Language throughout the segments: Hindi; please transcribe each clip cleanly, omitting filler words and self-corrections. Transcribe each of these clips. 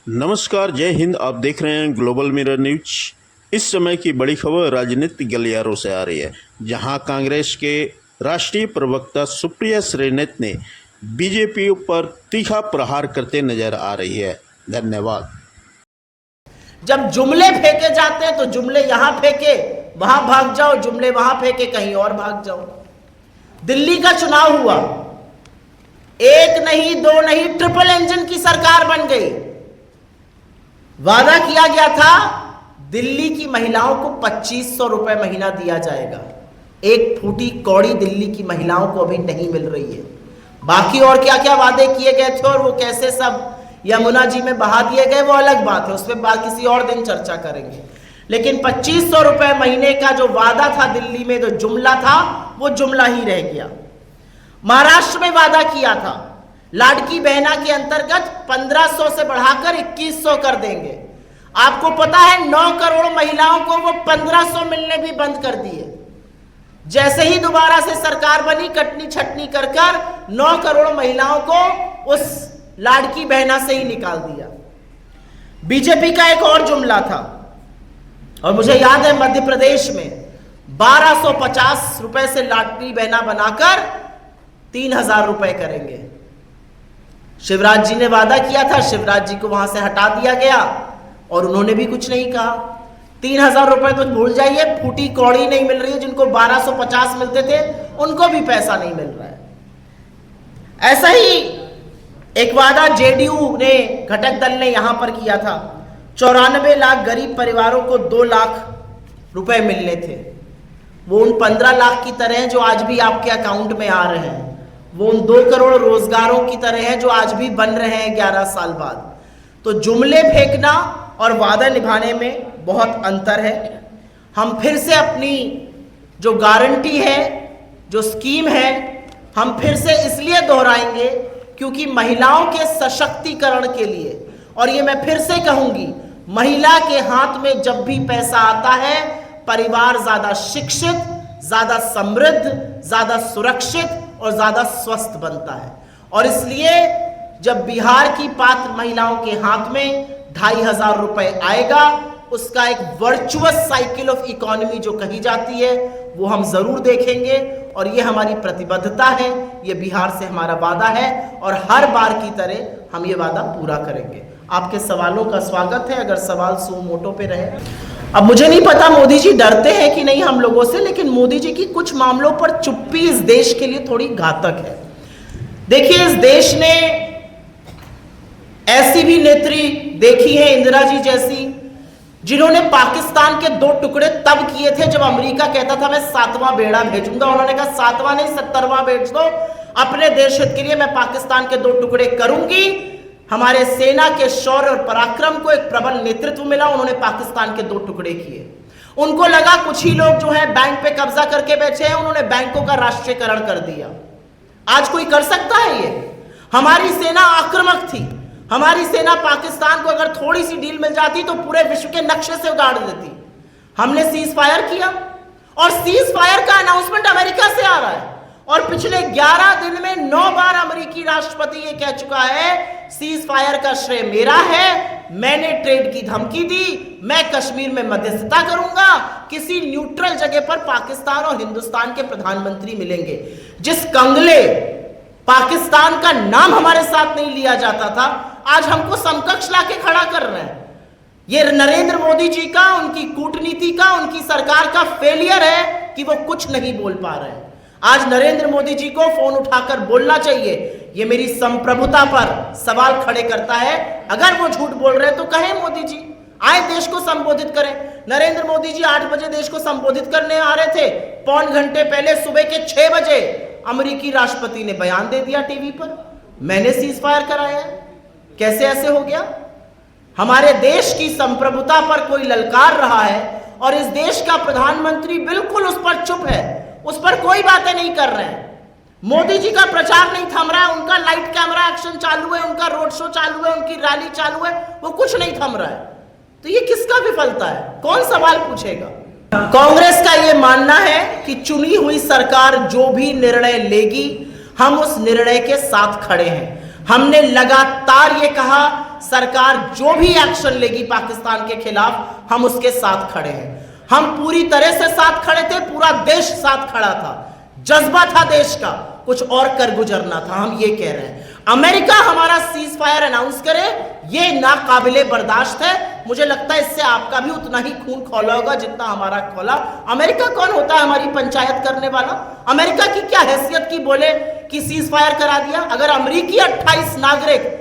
नमस्कार, जय हिंद। आप देख रहे हैं ग्लोबल मिरर न्यूज। इस समय की बड़ी खबर राजनीतिक गलियारों से आ रही है, जहां कांग्रेस के राष्ट्रीय प्रवक्ता सुप्रिया श्रीनेत ने बीजेपी पर तीखा प्रहार करते नजर आ रही है। धन्यवाद। जब जुमले फेंके जाते हैं तो जुमले यहां फेंके वहां भाग जाओ, जुमले वहां फेंके कहीं और भाग जाओ। दिल्ली का चुनाव हुआ, एक नहीं दो नहीं ट्रिपल इंजन की सरकार बन गई। वादा किया गया था दिल्ली की महिलाओं को 2500 रुपए महीना दिया जाएगा। एक फूटी कौड़ी दिल्ली की महिलाओं को अभी नहीं मिल रही है। बाकी और क्या क्या वादे किए गए थे और वो कैसे सब यमुना जी में बहा दिए गए, वो अलग बात है, उस पर बात किसी और दिन चर्चा करेंगे। लेकिन 2500 रुपए महीने का जो वादा था दिल्ली में, जो जुमला था, वो जुमला ही रह गया। महाराष्ट्र में वादा किया था लाड़की बहना के अंतर्गत 1500 से बढ़ाकर 2100 कर देंगे। आपको पता है 9 करोड़ महिलाओं को वो 1500 मिलने भी बंद कर दिए। जैसे ही दोबारा से सरकार बनी, कटनी छटनी कर 9 करोड़ महिलाओं को उस लाड़की बहना से ही निकाल दिया। बीजेपी का एक और जुमला था, और मुझे याद है मध्य प्रदेश में 1250 रुपए से लाड़की बहना बनाकर 3000 रुपए करेंगे। शिवराज जी ने वादा किया था, शिवराज जी को वहां से हटा दिया गया और उन्होंने भी कुछ नहीं कहा। 3000 रुपए तो भूल जाइए, फूटी कौड़ी नहीं मिल रही है। जिनको 1250 मिलते थे उनको भी पैसा नहीं मिल रहा है। ऐसा ही एक वादा जेडीयू ने, घटक दल ने यहां पर किया था। 94 लाख गरीब परिवारों को 2 लाख रुपए मिलने थे। वो उन 15 लाख की तरह जो आज भी आपके अकाउंट में आ रहे हैं, वो उन 2 करोड़ रोजगारों की तरह है जो आज भी बन रहे हैं 11 साल बाद। तो जुमले फेंकना और वादा निभाने में बहुत अंतर है। हम फिर से अपनी जो गारंटी है, जो स्कीम है, हम फिर से इसलिए दोहराएंगे क्योंकि महिलाओं के सशक्तिकरण के लिए, और ये मैं फिर से कहूंगी, महिला के हाथ में जब भी पैसा आता है, परिवार ज्यादा शिक्षित, ज्यादा समृद्ध, ज्यादा सुरक्षित और ज्यादा स्वस्थ बनता है। और इसलिए जब बिहार की पात्र महिलाओं के हाथ में 2500 रुपए आएगा, उसका एक वर्चुअस साइकिल ऑफ इकोनॉमी जो कही जाती है, वो हम जरूर देखेंगे। और ये हमारी प्रतिबद्धता है, ये बिहार से हमारा वादा है, और हर बार की तरह हम ये वादा पूरा करेंगे। आपके सवालों का स्वागत है, अगर सवाल सो मोटो पे रहे। अब मुझे नहीं पता मोदी जी डरते हैं कि नहीं हम लोगों से, लेकिन मोदी जी की कुछ मामलों पर चुप्पी इस देश के लिए थोड़ी घातक है। देखिए, इस देश ने ऐसी भी नेत्री देखी है, इंदिरा जी जैसी, जिन्होंने पाकिस्तान के 2 टुकड़े तब किए थे जब अमेरिका कहता था मैं 7वां बेड़ा भेजूंगा। उन्होंने कहा 7वां नहीं 70वां भेज दो, अपने देश हित के लिए मैं पाकिस्तान के 2 टुकड़े करूंगी। हमारे सेना के शौर्य और पराक्रम को एक प्रबल नेतृत्व मिला, उन्होंने पाकिस्तान के 2 टुकड़े किए। उनको लगा कुछ ही लोग जो है बैंक पे कब्जा करके बैठे हैं, उन्होंने बैंकों का राष्ट्रीयकरण कर दिया। आज कोई कर सकता है ये? हमारी सेना आक्रामक थी, हमारी सेना पाकिस्तान को अगर थोड़ी सी डील मिल जाती तो पूरे विश्व के नक्शे से उगाड़ देती। हमने सीज फायर किया, और सीज फायर का अनाउंसमेंट अमेरिका से आ रहा है, और पिछले 11 दिन में 9 बार अमेरिकी राष्ट्रपति ये कह चुका है सीज फायर का श्रेय मेरा है, मैंने ट्रेड की धमकी दी, मैं कश्मीर में मध्यस्थता करूंगा। किसी न्यूट्रल जगह पर पाकिस्तान और हिंदुस्तान के प्रधानमंत्री मिलेंगे। जिस कंगले पाकिस्तान का नाम हमारे साथ नहीं लिया जाता था, आज हमको समकक्ष लाके खड़ा कर रहे हैं। ये नरेंद्र मोदी जी का, उनकी कूटनीति का, उनकी सरकार का फेलियर है कि वो कुछ नहीं बोल पा रहे हैं। आज नरेंद्र मोदी जी को फोन उठाकर बोलना चाहिए। ये मेरी संप्रभुता पर सवाल खड़े करता है। अगर वो झूठ बोल रहे हैं तो कहें मोदी जी, आए देश को संबोधित करें। नरेंद्र मोदी जी 8 बजे देश को संबोधित करने आ रहे थे, पौन घंटे पहले सुबह के 6 बजे अमेरिकी राष्ट्रपति ने बयान दे दिया टीवी पर, मैंने सीज फायर कराया है। कैसे ऐसे हो गया? हमारे देश की संप्रभुता पर कोई ललकार रहा है, और इस देश का प्रधानमंत्री बिल्कुल उस पर चुप है, उस पर कोई बातें नहीं कर रहे हैं। मोदी जी का प्रचार नहीं थम रहा है, उनका लाइट कैमरा एक्शन चालू है, उनका रोड शो चालू है, उनकी रैली चालू है, वो कुछ नहीं थम रहा है। तो ये किसका विफलता है? कौन सवाल पूछेगा? कांग्रेस का ये मानना है कि चुनी हुई सरकार जो भी निर्णय लेगी, हम उस निर्णय के साथ खड़े हैं। हमने लगातार ये कहा सरकार जो भी एक्शन लेगी पाकिस्तान के खिलाफ हम उसके साथ खड़े हैं। हम पूरी तरह से साथ खड़े थे, पूरा देश साथ खड़ा था, जज्बा था देश का, कुछ और कर गुजरना था। हम ये कह रहे हैं अमेरिका हमारा सीज फायर अनाउंस करे, ये नाकाबिले बर्दाश्त है। मुझे लगता है इससे आपका भी उतना ही खून खौला होगा जितना हमारा खौला। अमेरिका कौन होता है हमारी पंचायत करने वाला? अमेरिका की क्या हैसियत की बोले कि सीज फायर करा दिया? अगर अमेरिकी 28 नागरिक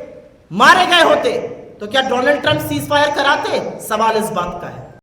मारे गए होते तो क्या डोनाल्ड ट्रंप सीज फायर कराते? सवाल इस बात का है।